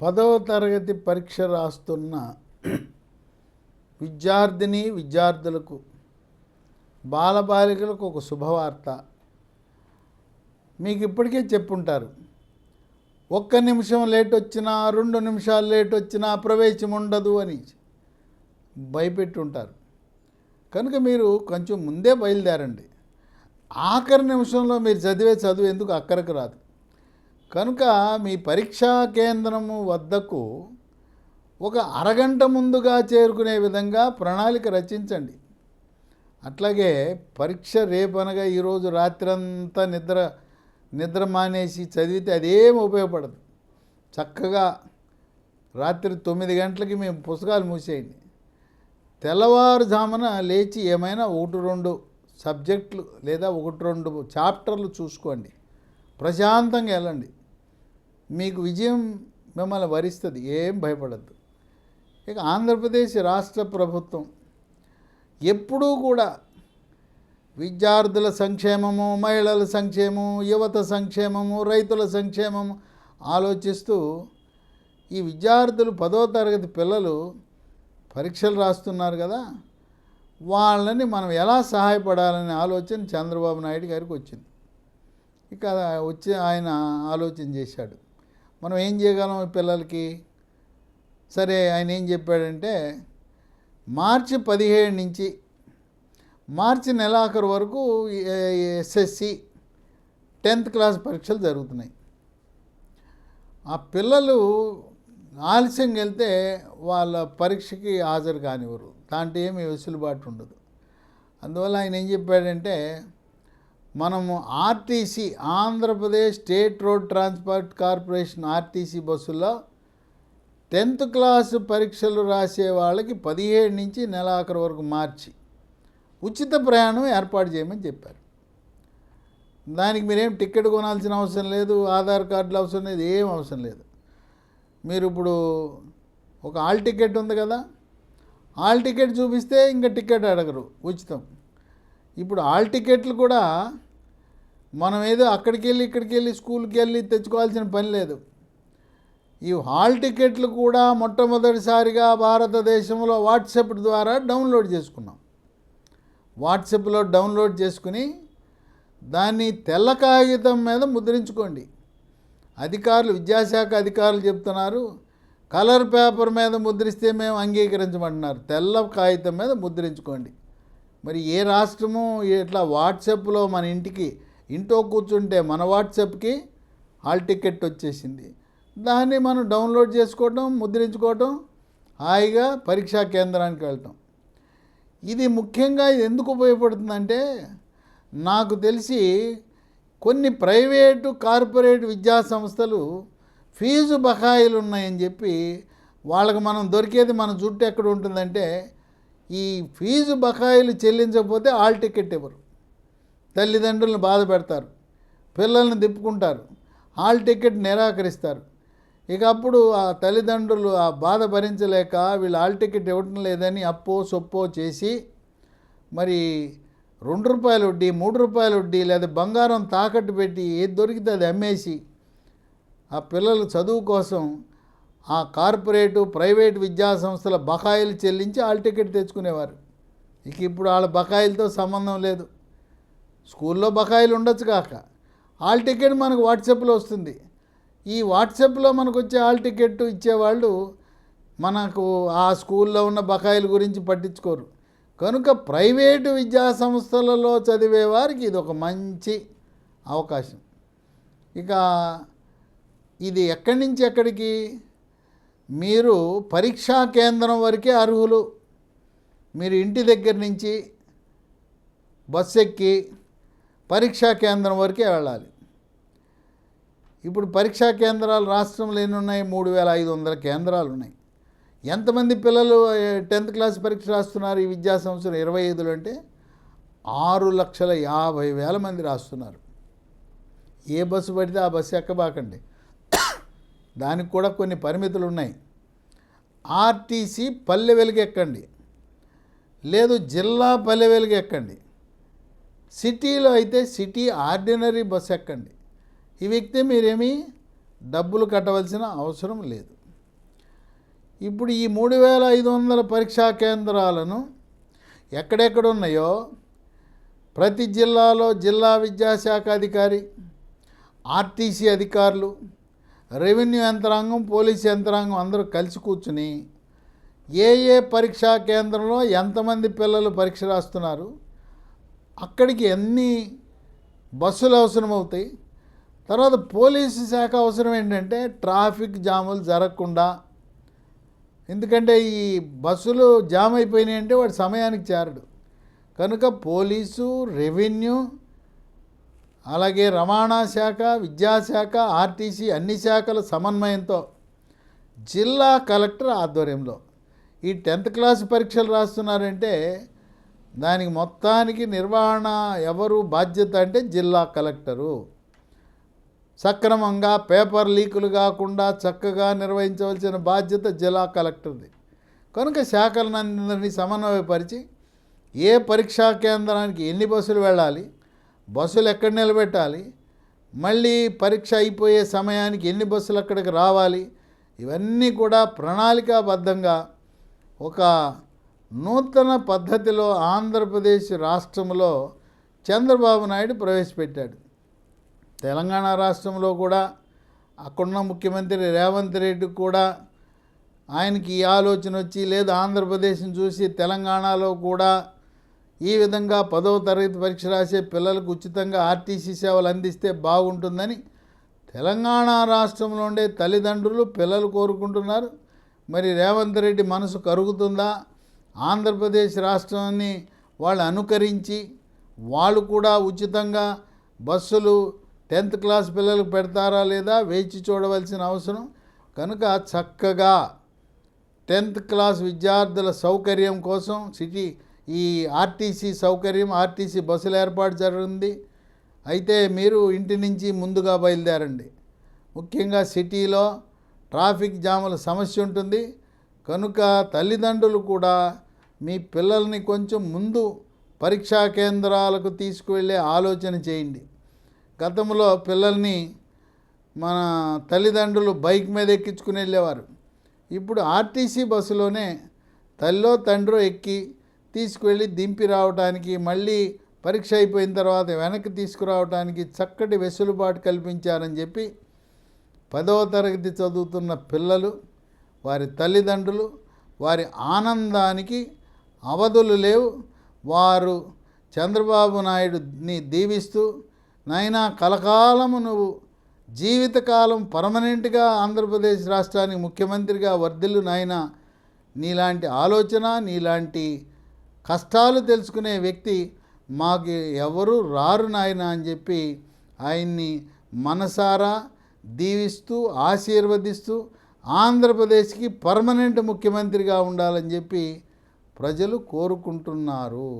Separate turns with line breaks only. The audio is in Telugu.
పదవ తరగతి పరీక్ష రాస్తున్న విద్యార్థులకు బాలబాలికలకు ఒక శుభవార్త. మీకు ఇప్పటికే చెప్పుంటారు, 1 నిమిషం లేట్ వచ్చినా 2 నిమిషాలు లేట్ వచ్చినా ప్రవేశం ఉండదు అని భయపెట్టుంటారు. కనుక మీరు కొంచెం ముందే బయలుదేరండి. ఆఖరి నిమిషంలో మీరు చదివే చదువు ఎందుకు అక్కరకు రాదు. కనుక మీ పరీక్షా కేంద్రము వద్దకు ఒక అరగంట ముందుగా చేరుకునే విధంగా ప్రణాళిక రచించండి. అట్లాగే పరీక్ష రేపనగా ఈరోజు రాత్రంతా నిద్ర మానేసి చదివితే అదేం ఉపయోగపడదు. చక్కగా రాత్రి 9 గంటలకి మేము పుస్తకాలు మూసేయండి. తెల్లవారుజామున లేచి ఏమైనా 1-2 సబ్జెక్టులు లేదా 1-2 చాప్టర్లు చూసుకోండి. ప్రశాంతంగా వెళ్ళండి. మీకు విజయం మిమ్మల్ని వరిస్తుంది, ఏం భయపడద్దు. ఇక ఆంధ్రప్రదేశ్ రాష్ట్ర ప్రభుత్వం ఎప్పుడూ కూడా విద్యార్థుల సంక్షేమము, మహిళల సంక్షేమము, యువత సంక్షేమము, రైతుల సంక్షేమము ఆలోచిస్తూ ఈ విద్యార్థులు 10వ తరగతి పిల్లలు పరీక్షలు రాస్తున్నారు కదా, వాళ్ళని మనం ఎలా సహాయపడాలనే ఆలోచన చంద్రబాబు నాయుడు గారికి వచ్చింది. ఇక వచ్చి ఆయన ఆలోచన చేశాడు, మనం ఏం చేయగలం ఈ పిల్లలకి. సరే, ఆయన ఏం చెప్పాడంటే మార్చి 17 నుంచి మార్చి నెలాఖరు వరకు ఎస్ఎస్సి 10th క్లాస్ పరీక్షలు జరుగుతున్నాయి. ఆ పిల్లలు ఆలస్యంగా వెళ్తే వాళ్ళ పరీక్షకి హాజరు కానివ్వరు, దాంట్లో ఏమి వెసులుబాటు ఉండదు. అందువల్ల ఆయన ఏం చెప్పాడంటే మనము RTC, Andhra Pradesh state road transport corporation RTC బస్సుల్లో 10th క్లాసు పరీక్షలు రాసే వాళ్ళకి 17 నుంచి నెలాఖరు వరకు మార్చి ఉచిత ప్రయాణం ఏర్పాటు చేయమని చెప్పారు. దానికి మీరేం టికెట్ కొనాల్సిన అవసరం లేదు, ఆధార్ కార్డులు అవసరం లేదు, ఏం అవసరం లేదు. మీరు ఇప్పుడు ఒక హాల్ టికెట్ ఉంది కదా, హాల్ టికెట్ చూపిస్తే ఇంకా టికెట్ అడగరు, ఉచితం. ఇప్పుడు హాల్ టికెట్లు కూడా మనం ఏదో అక్కడికి వెళ్ళి ఇక్కడికి వెళ్ళి స్కూల్కి వెళ్ళి తెచ్చుకోవాల్సిన పని లేదు. ఈ హాల్ టికెట్లు కూడా మొట్టమొదటిసారిగా భారతదేశంలో వాట్సాప్ ద్వారా డౌన్లోడ్ చేసుకున్నాం. వాట్సాప్లో డౌన్లోడ్ చేసుకుని దాన్ని తెల్ల కాగితం మీద ముద్రించుకోండి. విద్యాశాఖ అధికారులు చెప్తున్నారు, కలర్ పేపర్ మీద ముద్రిస్తే మేము అంగీకరించమంటున్నారు. తెల్ల కాగితం మీద ముద్రించుకోండి. మరి ఏ రాష్ట్రము ఇట్లా వాట్సాప్లో మన ఇంట్లో కూర్చుంటే మన వాట్సాప్కి హాల్ టికెట్ వచ్చేసింది, దాన్ని మనం డౌన్లోడ్ చేసుకోవటం, ముద్రించుకోవటం, హాయిగా పరీక్షా కేంద్రానికి వెళ్ళటం. ఇది ముఖ్యంగా ఇది ఎందుకు ఉపయోగపడుతుందంటే, నాకు తెలిసి కొన్ని ప్రైవేటు కార్పొరేట్ విద్యా సంస్థలు ఫీజు బకాయిలు ఉన్నాయని చెప్పి వాళ్ళకి మనం దొరికేది మన జుట్టు ఎక్కడ ఉంటుందంటే, ఈ ఫీజు బకాయిలు చెల్లించకపోతే హాల్ టికెట్ ఇవ్వరు. తల్లిదండ్రులను బాధ పెడతారు, పిల్లల్ని తిప్పుకుంటారు, హాల్ టికెట్ నిరాకరిస్తారు. ఇక అప్పుడు ఆ తల్లిదండ్రులు ఆ బాధ భరించలేక వీళ్ళు హాల్ టికెట్ ఇవ్వటం లేదని అప్పో సొప్పో చేసి మరి ₹2 వడ్డీ, ₹3 వడ్డీ లేదా బంగారం తాకట్టు పెట్టి ఏది దొరికితే అది అమ్మేసి ఆ పిల్లల చదువు కోసం ఆ కార్పొరేటు ప్రైవేటు విద్యా సంస్థల బకాయిలు చెల్లించి హాల్ టికెట్ తెచ్చుకునేవారు. ఇక ఇప్పుడు వాళ్ళ బకాయిలతో సంబంధం లేదు. స్కూల్లో బకాయిలు ఉండొచ్చు కాక హాల్ టికెట్ మనకు వాట్సాప్లో వస్తుంది. ఈ వాట్సాప్లో మనకు వచ్చే హాల్ టికెట్ ఇచ్చేవాళ్ళు మనకు ఆ స్కూల్లో ఉన్న బకాయిల గురించి పట్టించుకోరు. కనుక ప్రైవేటు విద్యా సంస్థలలో చదివే వారికి ఇది ఒక మంచి అవకాశం. ఇక ఇది ఎక్కడి నుంచి ఎక్కడికి, మీరు పరీక్షా కేంద్రం వరకే అర్హులు. మీరు ఇంటి దగ్గర నుంచి బస్సు ఎక్కి పరీక్షా కేంద్రం వరకే వెళ్ళాలి. ఇప్పుడు పరీక్షా కేంద్రాలు రాష్ట్రంలో ఎన్ని ఉన్నాయి? 3500 కేంద్రాలు ఉన్నాయి. ఎంతమంది పిల్లలు 10th క్లాస్ పరీక్ష రాస్తున్నారు ఈ విద్యా సంవత్సరం 25లో అంటే 6,50,000 మంది రాస్తున్నారు. ఏ బస్సు పడితే ఆ బస్సు ఎక్కబాకండి, దానికి కూడా కొన్ని పరిమితులు ఉన్నాయి. ఆర్టీసీ పల్లె వెలుగు ఎక్కండి, లేదు జిల్లా పల్లె వెలుగు ఎక్కండి, సిటీలో అయితే సిటీ ఆర్డినరీ బస్ ఎక్కండి. ఇవి ఎక్కితే మీరేమీ డబ్బులు కట్టవలసిన అవసరం లేదు. ఇప్పుడు ఈ 3500 పరీక్షా కేంద్రాలను ఎక్కడెక్కడ ఉన్నాయో ప్రతి జిల్లాలో జిల్లా విద్యాశాఖ అధికారి, ఆర్టీసీ అధికారులు, రెవెన్యూ యంత్రాంగం, పోలీసు యంత్రాంగం అందరూ కలిసి కూర్చుని ఏ పరీక్షా కేంద్రంలో ఎంతమంది పిల్లలు పరీక్ష రాస్తున్నారు, అక్కడికి ఎన్ని బస్సులు అవసరమవుతాయి, తర్వాత పోలీసు శాఖ అవసరం ఏంటంటే ట్రాఫిక్ జాములు జరగకుండా. ఎందుకంటే ఈ బస్సులు జామ్ అయిపోయినాయి అంటే వాడు సమయానికి చేరడు. కనుక పోలీసు, రెవెన్యూ, అలాగే రవాణా శాఖ, విద్యాశాఖ, ఆర్టీసీ అన్ని శాఖల సమన్వయంతో జిల్లా కలెక్టర్ ఆధ్వర్యంలో ఈ 10th క్లాస్ పరీక్షలు రాస్తున్నారంటే దానికి మొత్తానికి నిర్వహణ ఎవరు బాధ్యత అంటే జిల్లా కలెక్టరు. సక్రమంగా పేపర్ లీకులు కాకుండా చక్కగా నిర్వహించవలసిన బాధ్యత జిల్లా కలెక్టర్ది. కనుక శాఖలనందరినీ సమన్వయపరిచి ఏ పరీక్షా కేంద్రానికి ఎన్ని బస్సులు వెళ్ళాలి, బస్సులు ఎక్కడ నిలబెట్టాలి, మళ్ళీ పరీక్ష అయిపోయే సమయానికి ఎన్ని బస్సులు అక్కడికి రావాలి, ఇవన్నీ కూడా ప్రణాళికాబద్ధంగా ఒక నూతన పద్ధతిలో ఆంధ్రప్రదేశ్ రాష్ట్రంలో చంద్రబాబు నాయుడు ప్రవేశపెట్టాడు. తెలంగాణ రాష్ట్రంలో కూడా అక్కడున్న ముఖ్యమంత్రి రేవంత్ రెడ్డి కూడా ఆయనకి ఈ ఆలోచన వచ్చి, లేదు ఆంధ్రప్రదేశ్ని చూసి తెలంగాణలో కూడా ఈ విధంగా 10వ తరగతి పరీక్ష రాసే పిల్లలకు ఉచితంగా ఆర్టీసీ సేవలు అందిస్తే బాగుంటుందని తెలంగాణ రాష్ట్రంలో ఉండే తల్లిదండ్రులు, పిల్లలు కోరుకుంటున్నారు. మరి రేవంత్ రెడ్డి మనసు కరుగుతుందా? ఆంధ్రప్రదేశ్ రాష్ట్రాన్ని వాళ్ళు అనుకరించి వాళ్ళు కూడా ఉచితంగా బస్సులు 10th క్లాస్ పిల్లలకు పెడతారా లేదా వేచి చూడవలసిన అవసరం. కనుక చక్కగా 10th క్లాస్ విద్యార్థుల సౌకర్యం కోసం ఈ ఆర్టీసీ సౌకర్యం, ఆర్టీసీ బస్సులు ఏర్పాటు జరిగింది. అయితే మీరు ఇంటి నుంచి ముందుగా బయలుదేరండి. ముఖ్యంగా సిటీలో ట్రాఫిక్ జాముల సమస్య ఉంటుంది. కనుక తల్లిదండ్రులు కూడా మీ పిల్లల్ని కొంచెం ముందు పరీక్షా కేంద్రాలకు తీసుకువెళ్ళే ఆలోచన చేయండి. గతంలో పిల్లల్ని మన తల్లిదండ్రులు బైక్ మీద ఎక్కించుకుని వెళ్ళేవారు. ఇప్పుడు ఆర్టీసీ బస్సులోనే తల్లో తండ్రో ఎక్కి తీసుకువెళ్ళి దింపి రావడానికి, మళ్ళీ పరీక్ష అయిపోయిన తర్వాత వెనక్కి తీసుకురావడానికి చక్కటి వెసులుబాటు కల్పించారని చెప్పి 10వ తరగతి చదువుతున్న పిల్లలు, వారి తల్లిదండ్రులు, వారి ఆనందానికి అవధులు లేవు. వారు చంద్రబాబు నాయుడుని దీవిస్తూ, నాయనా కలకాలము నువ్వు జీవితకాలం పర్మనెంట్గా ఆంధ్రప్రదేశ్ రాష్ట్రానికి ముఖ్యమంత్రిగా వర్ధిల్లు నాయనా, నీలాంటి ఆలోచన, నీలాంటి కష్టాలు తెలుసుకునే వ్యక్తి మాకు ఎవరు రారు నాయనా అని చెప్పి ఆయన్ని మనసారా దీవిస్తూ ఆశీర్వదిస్తూ ఆంధ్రప్రదేశ్కి పర్మనెంట్ ముఖ్యమంత్రిగా ఉండాలని చెప్పి ప్రజలు కోరుకుంటున్నారు.